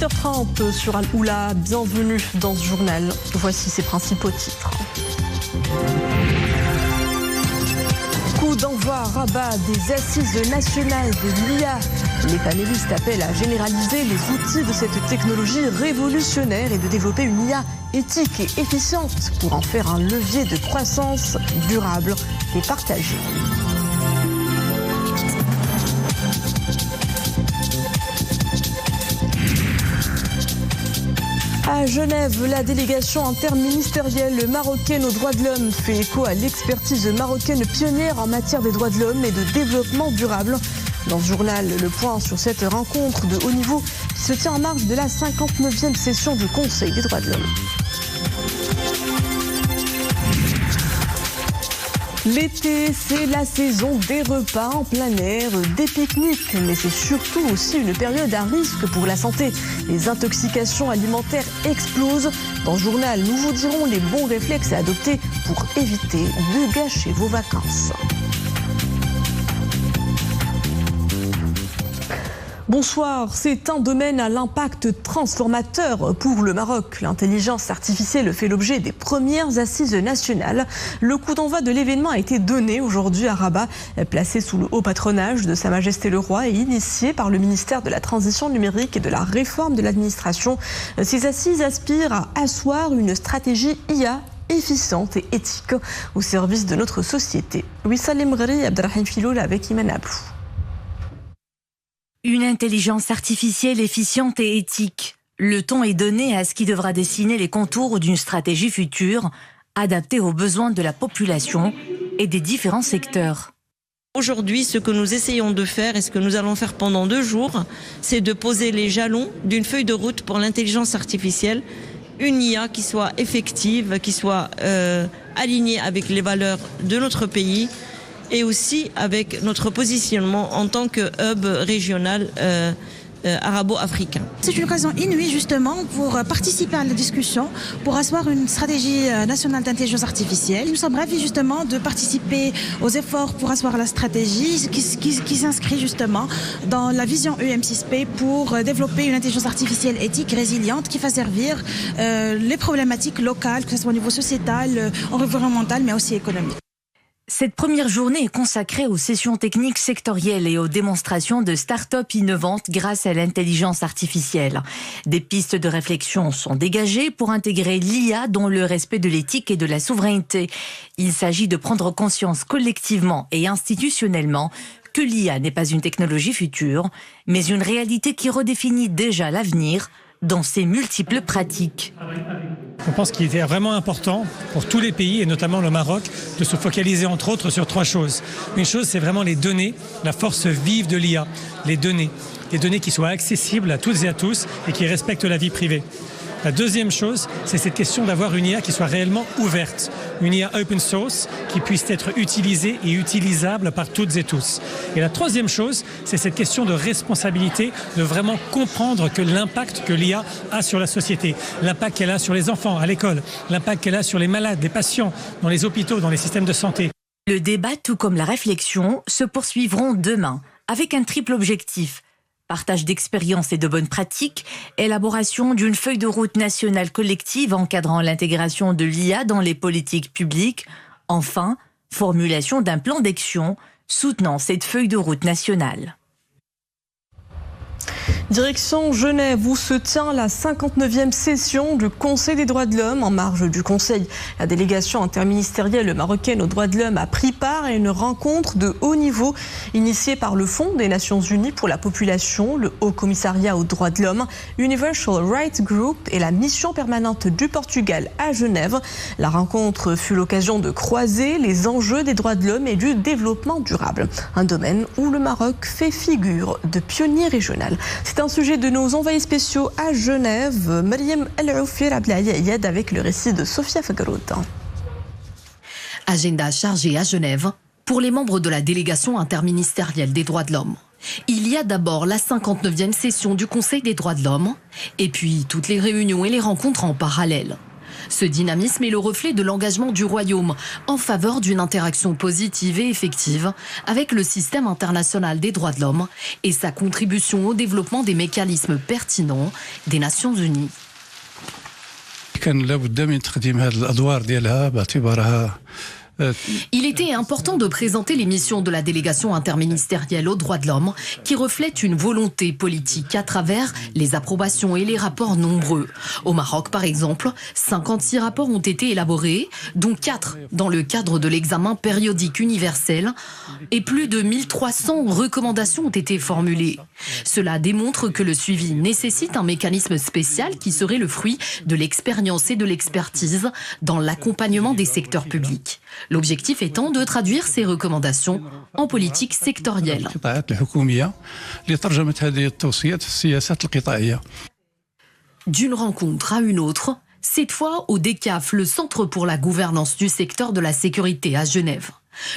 8h30 sur Al-Oula. Bienvenue dans ce journal. Voici ses principaux titres. Coup d'envoi à Rabat des assises nationales de l'IA. Les panélistes appellent à généraliser les outils de cette technologie révolutionnaire et de développer une IA éthique et efficiente pour en faire un levier de croissance durable et partagé. À Genève, la délégation interministérielle marocaine aux droits de l'homme fait écho à l'expertise marocaine pionnière en matière des droits de l'homme et de développement durable. Dans ce journal, le point sur cette rencontre de haut niveau qui se tient en marge de la 59e session du Conseil des droits de l'homme. L'été, c'est la saison des repas en plein air, des pique-niques, mais c'est surtout aussi une période à risque pour la santé. Les intoxications alimentaires explosent. Dans ce journal, nous vous dirons les bons réflexes à adopter pour éviter de gâcher vos vacances. Bonsoir, c'est un domaine à l'impact transformateur pour le Maroc. L'intelligence artificielle fait l'objet des premières assises nationales. Le coup d'envoi de l'événement a été donné aujourd'hui à Rabat, placé sous le haut patronage de Sa Majesté le Roi et initié par le ministère de la Transition numérique et de la réforme de l'administration. Ces assises aspirent à asseoir une stratégie IA efficiente et éthique au service de notre société. Wissal Emghari et Abdelrahim Filoul avec Iman Ablou. Une intelligence artificielle efficiente et éthique. Le ton est donné à ce qui devra dessiner les contours d'une stratégie future, adaptée aux besoins de la population et des différents secteurs. Aujourd'hui, ce que nous essayons de faire et ce que nous allons faire pendant 2 jours, c'est de poser les jalons d'une feuille de route pour l'intelligence artificielle, une IA qui soit effective, qui soit alignée avec les valeurs de notre pays, et aussi avec notre positionnement en tant que hub régional arabo-africain. C'est une occasion inouïe justement pour participer à la discussion, pour asseoir une stratégie nationale d'intelligence artificielle. Nous sommes ravis justement de participer aux efforts pour asseoir la stratégie qui s'inscrit justement dans la vision EM6P pour développer une intelligence artificielle éthique, résiliente, qui va servir les problématiques locales, que ce soit au niveau sociétal, environnemental, mais aussi économique. Cette première journée est consacrée aux sessions techniques sectorielles et aux démonstrations de start-up innovantes grâce à l'intelligence artificielle. Des pistes de réflexion sont dégagées pour intégrer l'IA dans le respect de l'éthique et de la souveraineté. Il s'agit de prendre conscience collectivement et institutionnellement que l'IA n'est pas une technologie future, mais une réalité qui redéfinit déjà l'avenir dans ses multiples pratiques. On pense qu'il était vraiment important pour tous les pays, et notamment le Maroc, de se focaliser entre autres sur 3 choses. Une chose, c'est vraiment les données, la force vive de l'IA, les données qui soient accessibles à toutes et à tous et qui respectent la vie privée. La deuxième chose, c'est cette question d'avoir une IA qui soit réellement ouverte, une IA open source qui puisse être utilisée et utilisable par toutes et tous. Et la troisième chose, c'est cette question de responsabilité, de vraiment comprendre que l'impact que l'IA a sur la société, l'impact qu'elle a sur les enfants à l'école, l'impact qu'elle a sur les malades, les patients, dans les hôpitaux, dans les systèmes de santé. Le débat, tout comme la réflexion, se poursuivront demain avec un triple objectif. Partage d'expériences et de bonnes pratiques, élaboration d'une feuille de route nationale collective encadrant l'intégration de l'IA dans les politiques publiques, enfin, formulation d'un plan d'action soutenant cette feuille de route nationale. Direction Genève où se tient la 59e session du Conseil des droits de l'homme. En marge du Conseil, la délégation interministérielle marocaine aux droits de l'homme a pris part à une rencontre de haut niveau initiée par le Fonds des Nations Unies pour la population, le Haut Commissariat aux droits de l'homme, Universal Rights Group et la mission permanente du Portugal à Genève. La rencontre fut l'occasion de croiser les enjeux des droits de l'homme et du développement durable, un domaine où le Maroc fait figure de pionnier régional. C'est un sujet de nos envoyés spéciaux à Genève. Mariam El-Oufir Abdelhayed avec le récit de Sofia Fagroud. Agenda chargé à Genève pour les membres de la délégation interministérielle des droits de l'homme. Il y a d'abord la 59e session du Conseil des droits de l'homme et puis toutes les réunions et les rencontres en parallèle. Ce dynamisme est le reflet de l'engagement du Royaume en faveur d'une interaction positive et effective avec le système international des droits de l'homme et sa contribution au développement des mécanismes pertinents des Nations Unies. Il était important de présenter les missions de la délégation interministérielle aux droits de l'homme qui reflètent une volonté politique à travers les approbations et les rapports nombreux. Au Maroc, par exemple, 56 rapports ont été élaborés, dont 4 dans le cadre de l'examen périodique universel et plus de 1300 recommandations ont été formulées. Cela démontre que le suivi nécessite un mécanisme spécial qui serait le fruit de l'expérience et de l'expertise dans l'accompagnement des secteurs publics. L'objectif étant de traduire ces recommandations en politique sectorielle. D'une rencontre à une autre, cette fois au DECAF, le Centre pour la gouvernance du secteur de la sécurité à Genève.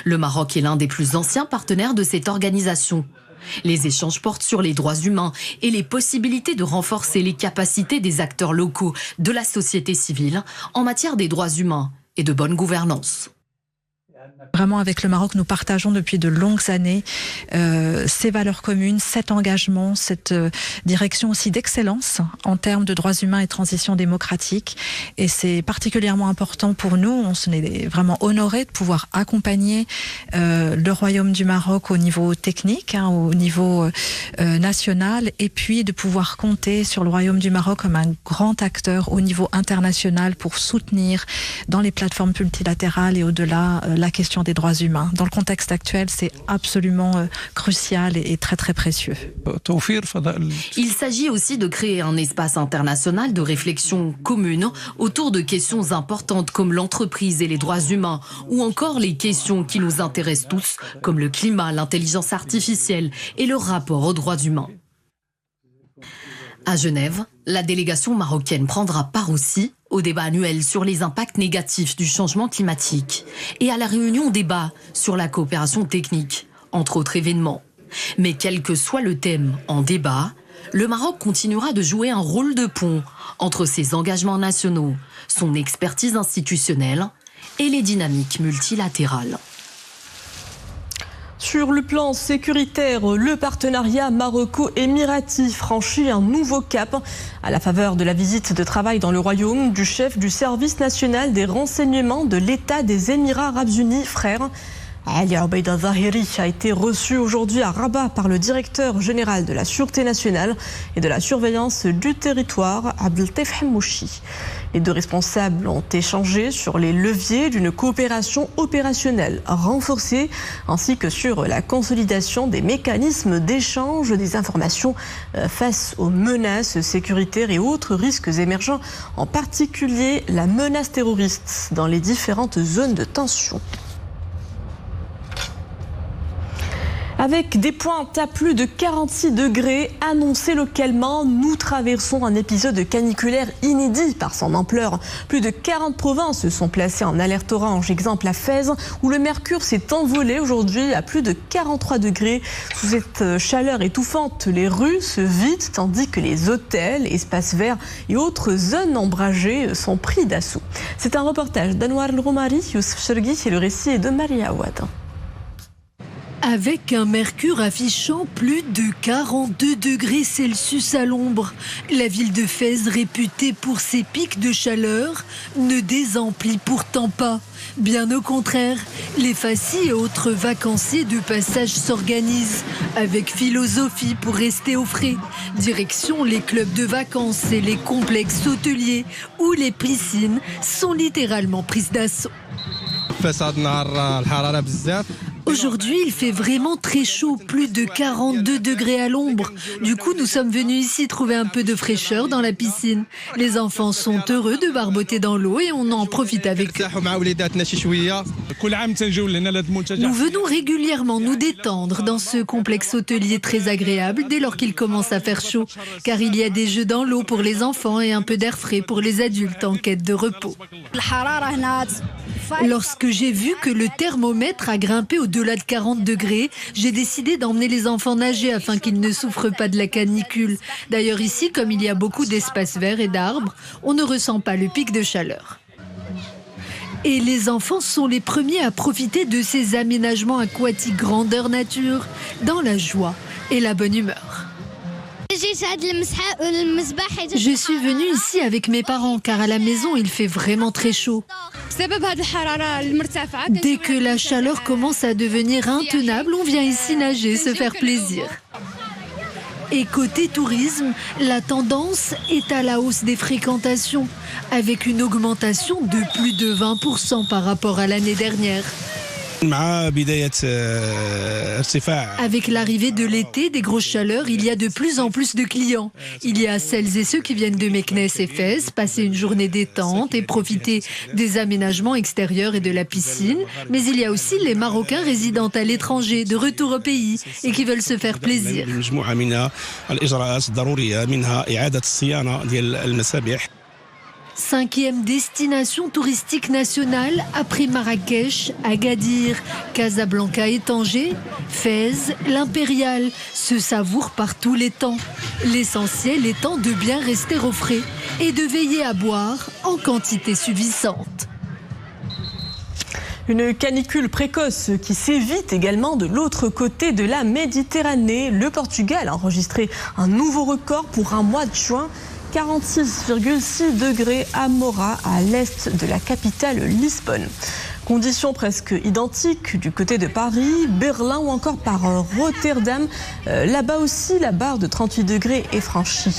Le Maroc est l'un des plus anciens partenaires de cette organisation. Les échanges portent sur les droits humains et les possibilités de renforcer les capacités des acteurs locaux de la société civile en matière des droits humains et de bonne gouvernance. Vraiment, avec le Maroc, nous partageons depuis de longues années ces valeurs communes, cet engagement, cette direction aussi d'excellence en termes de droits humains et transition démocratique. Et c'est particulièrement important pour nous. On est vraiment honorés de pouvoir accompagner le Royaume du Maroc au niveau technique, au niveau national, et puis de pouvoir compter sur le Royaume du Maroc comme un grand acteur au niveau international pour soutenir dans les plateformes multilatérales et au-delà la question des droits humains. Dans le contexte actuel, c'est absolument crucial et très très précieux. Il s'agit aussi de créer un espace international de réflexion commune autour de questions importantes comme l'entreprise et les droits humains, ou encore les questions qui nous intéressent tous, comme le climat, l'intelligence artificielle et le rapport aux droits humains. À Genève, la délégation marocaine prendra part aussi au débat annuel sur les impacts négatifs du changement climatique et à la réunion débat sur la coopération technique, entre autres événements. Mais quel que soit le thème en débat, le Maroc continuera de jouer un rôle de pont entre ses engagements nationaux, son expertise institutionnelle et les dynamiques multilatérales. Sur le plan sécuritaire, le partenariat maroco-émirati franchit un nouveau cap à la faveur de la visite de travail dans le Royaume du chef du service national des renseignements de l'État des Émirats arabes unis, frère. Ali Obeid al-Zahiri a été reçu aujourd'hui à Rabat par le directeur général de la Sûreté nationale et de la surveillance du territoire, Abdeltef Hammouchi. Les deux responsables ont échangé sur les leviers d'une coopération opérationnelle renforcée ainsi que sur la consolidation des mécanismes d'échange des informations face aux menaces sécuritaires et autres risques émergents, en particulier la menace terroriste dans les différentes zones de tension. Avec des pointes à plus de 46 degrés annoncées localement, nous traversons un épisode caniculaire inédit par son ampleur. Plus de 40 provinces sont placées en alerte orange. Exemple à Fès, où le mercure s'est envolé aujourd'hui à plus de 43 degrés. Sous cette chaleur étouffante, les rues se vident tandis que les hôtels, espaces verts et autres zones ombragées sont pris d'assaut. C'est un reportage d'Anouar El-Roumari, Youssef Chergui et le récit est de Maria Awad. Avec un mercure affichant plus de 42 degrés Celsius à l'ombre, la ville de Fès, réputée pour ses pics de chaleur, ne désemplit pourtant pas. Bien au contraire, les fascis et autres vacanciers de passage s'organisent avec philosophie pour rester au frais. Direction les clubs de vacances et les complexes hôteliers où les piscines sont littéralement prises d'assaut. Aujourd'hui, il fait vraiment très chaud, plus de 42 degrés à l'ombre. Du coup, nous sommes venus ici trouver un peu de fraîcheur dans la piscine. Les enfants sont heureux de barboter dans l'eau et on en profite avec eux. Nous venons régulièrement nous détendre dans ce complexe hôtelier très agréable dès lors qu'il commence à faire chaud, car il y a des jeux dans l'eau pour les enfants et un peu d'air frais pour les adultes en quête de repos. Lorsque j'ai vu que le thermomètre a grimpé au-delà de 40 degrés, j'ai décidé d'emmener les enfants nager afin qu'ils ne souffrent pas de la canicule. D'ailleurs ici, comme il y a beaucoup d'espaces verts et d'arbres, on ne ressent pas le pic de chaleur. Et les enfants sont les premiers à profiter de ces aménagements aquatiques grandeur nature dans la joie et la bonne humeur. Je suis venue ici avec mes parents car à la maison il fait vraiment très chaud. Dès que la chaleur commence à devenir intenable, on vient ici nager, se faire plaisir. Et côté tourisme, la tendance est à la hausse des fréquentations, avec une augmentation de plus de 20% par rapport à l'année dernière. Avec l'arrivée de l'été, des grosses chaleurs, il y a de plus en plus de clients. Il y a celles et ceux qui viennent de Meknès et Fès, passer une journée détente et profiter des aménagements extérieurs et de la piscine. Mais il y a aussi les Marocains résidant à l'étranger, de retour au pays et qui veulent se faire plaisir. Cinquième destination touristique nationale après Marrakech, Agadir, Casablanca et Tanger, Fès, l'Impérial se savoure par tous les temps. L'essentiel étant de bien rester au frais et de veiller à boire en quantité suffisante. Une canicule précoce qui sévit également de l'autre côté de la Méditerranée. Le Portugal a enregistré un nouveau record pour un mois de juin. 46,6 degrés à Mora, à l'est de la capitale Lisbonne. Conditions presque identiques du côté de Paris, Berlin ou encore par Rotterdam. Là-bas aussi, la barre de 38 degrés est franchie.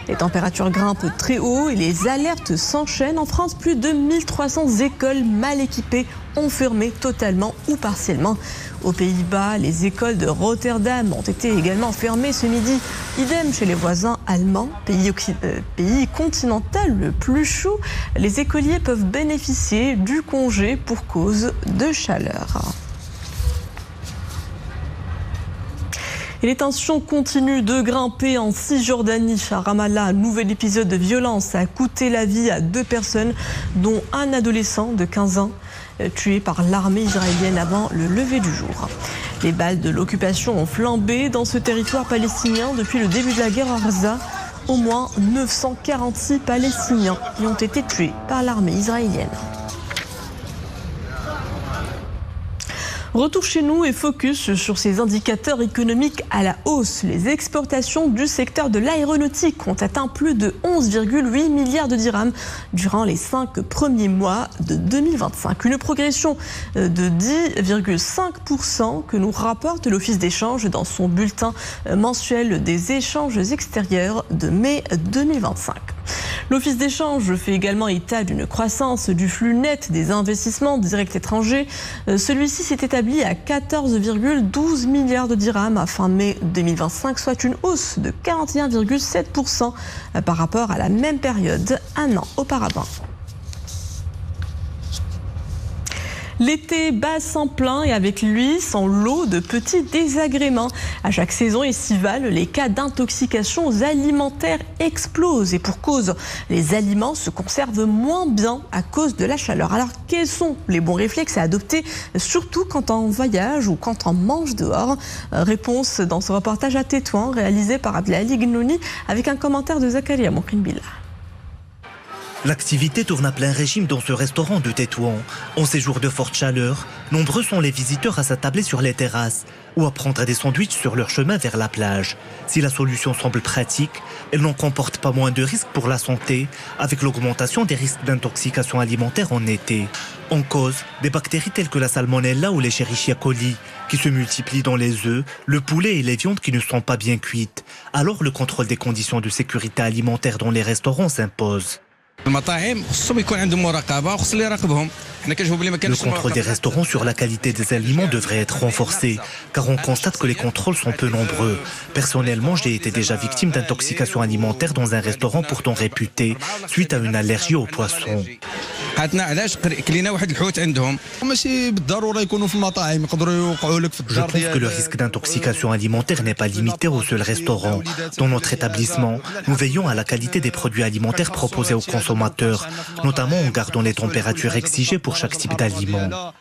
Les températures grimpent très haut et les alertes s'enchaînent. En France, plus de 1300 écoles mal équipées ont fermé totalement ou partiellement. Aux Pays-Bas, les écoles de Rotterdam ont été également fermées ce midi. Idem chez les voisins allemands, pays continental le plus chaud. Les écoliers peuvent bénéficier du congé pour cause de chaleur. Et les tensions continuent de grimper en Cisjordanie. À Ramallah, un nouvel épisode de violence a coûté la vie à 2 personnes, dont un adolescent de 15 ans, tué par l'armée israélienne avant le lever du jour. Les balles de l'occupation ont flambé dans ce territoire palestinien depuis le début de la guerre à Gaza. Au moins 946 Palestiniens y ont été tués par l'armée israélienne. Retour chez nous et focus sur ces indicateurs économiques à la hausse. Les exportations du secteur de l'aéronautique ont atteint plus de 11,8 milliards de dirhams durant les 5 premiers mois de 2025. Une progression de 10,5% que nous rapporte l'Office d'échange dans son bulletin mensuel des échanges extérieurs de mai 2025. L'Office d'échange fait également état d'une croissance du flux net des investissements directs étrangers. Celui-ci s'est établi à 14,12 milliards de dirhams à fin mai 2025, soit une hausse de 41,7% par rapport à la même période un an auparavant. L'été bat sans plein et avec lui son lot de petits désagréments. À chaque saison estivale, les cas d'intoxication alimentaires explosent et pour cause, les aliments se conservent moins bien à cause de la chaleur. Alors quels sont les bons réflexes à adopter, surtout quand on voyage ou quand on mange dehors? Réponse dans ce reportage à Tétouan réalisé par Abdelali Gnouni avec un commentaire de Zakaria Mokrinbillah. L'activité tourne à plein régime dans ce restaurant de Tétouan. En ces jours de forte chaleur, nombreux sont les visiteurs à s'attabler sur les terrasses ou à prendre des sandwichs sur leur chemin vers la plage. Si la solution semble pratique, elle n'en comporte pas moins de risques pour la santé, avec l'augmentation des risques d'intoxication alimentaire en été. En cause, des bactéries telles que la salmonella ou l'Escherichia coli, qui se multiplient dans les œufs, le poulet et les viandes qui ne sont pas bien cuites. Alors le contrôle des conditions de sécurité alimentaire dans les restaurants s'impose. Le contrôle des restaurants sur la qualité des aliments devrait être renforcé, car on constate que les contrôles sont peu nombreux. Personnellement, j'ai été déjà victime d'intoxication alimentaire dans un restaurant pourtant réputé, suite à une allergie aux poissons. Je trouve que le risque d'intoxication alimentaire n'est pas limité au seul restaurant. Dans notre établissement, nous veillons à la qualité des produits alimentaires proposés aux consommateurs, notamment en gardant les températures exigées pour chaque type d'aliment.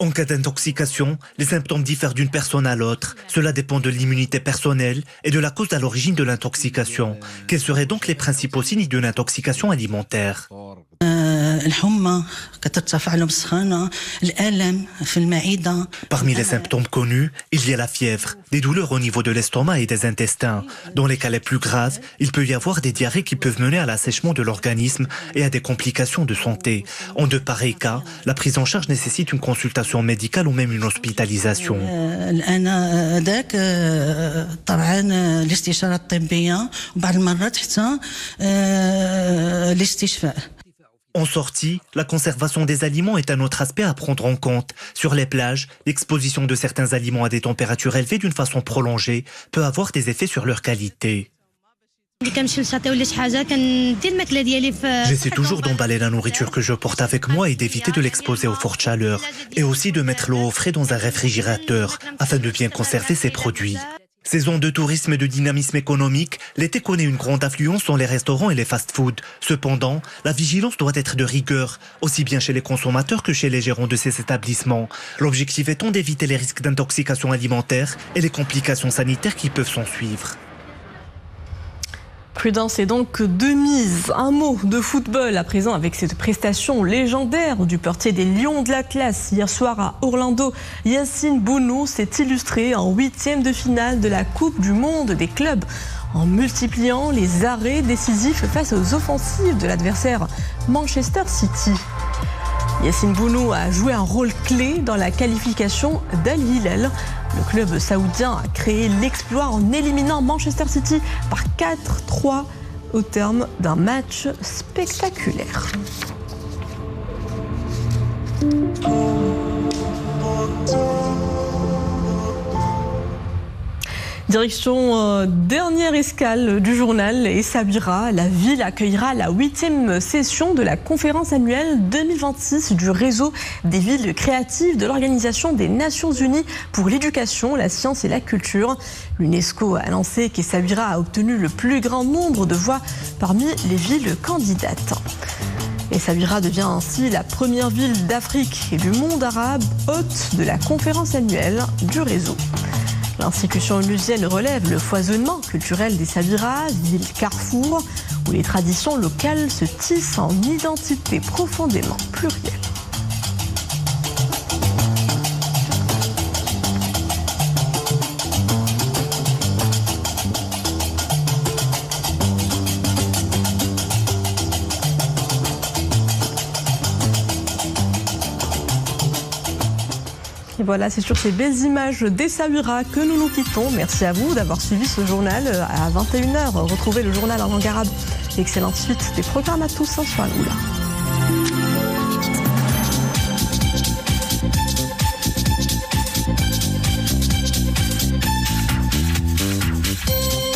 En cas d'intoxication, les symptômes diffèrent d'une personne à l'autre. Cela dépend de l'immunité personnelle et de la cause à l'origine de l'intoxication. Quels seraient donc les principaux signes d'une intoxication alimentaire ? Parmi les symptômes connus, il y a la fièvre, des douleurs au niveau de l'estomac et des intestins. Dans les cas les plus graves, il peut y avoir des diarrhées qui peuvent mener à l'assèchement de l'organisme et à des complications de santé. En de pareils cas, la prise en charge nécessite une consultation médicale ou même une hospitalisation. En sortie, la conservation des aliments est un autre aspect à prendre en compte. Sur les plages, l'exposition de certains aliments à des températures élevées d'une façon prolongée peut avoir des effets sur leur qualité. J'essaie toujours d'emballer la nourriture que je porte avec moi et d'éviter de l'exposer aux fortes chaleurs. Et aussi de mettre l'eau au frais dans un réfrigérateur afin de bien conserver ces produits. Saison de tourisme et de dynamisme économique, l'été connaît une grande affluence dans les restaurants et les fast-foods. Cependant, la vigilance doit être de rigueur, aussi bien chez les consommateurs que chez les gérants de ces établissements. L'objectif étant d'éviter les risques d'intoxication alimentaire et les complications sanitaires qui peuvent s'en suivre. Prudence est donc de mise. Un mot de football à présent avec cette prestation légendaire du portier des Lions de l'Atlas. Hier soir à Orlando, Yacine Bounou s'est illustré en 8e de finale de la Coupe du Monde des clubs en multipliant les arrêts décisifs face aux offensives de l'adversaire Manchester City. Yacine Bounou a joué un rôle clé dans la qualification d'Al Hilal. Le club saoudien a créé l'exploit en éliminant Manchester City par 4-3 au terme d'un match spectaculaire. Direction dernière escale du journal Essaouira. La ville accueillera la 8e session de la conférence annuelle 2026 du réseau des villes créatives de l'Organisation des Nations Unies pour l'éducation, la science et la culture. L'UNESCO a annoncé qu'Essaouira a obtenu le plus grand nombre de voix parmi les villes candidates. Essaouira devient ainsi la première ville d'Afrique et du monde arabe hôte de la conférence annuelle du réseau. L'institution onusienne relève le foisonnement culturel d'Essaouira, ville carrefour, où les traditions locales se tissent en identité profondément plurielle. Et voilà, c'est sur ces belles images d'Essaouira que nous nous quittons. Merci à vous d'avoir suivi ce journal à 21h. Retrouvez le journal en langue arabe. Excellente suite des programmes à tous sur Al-Oula.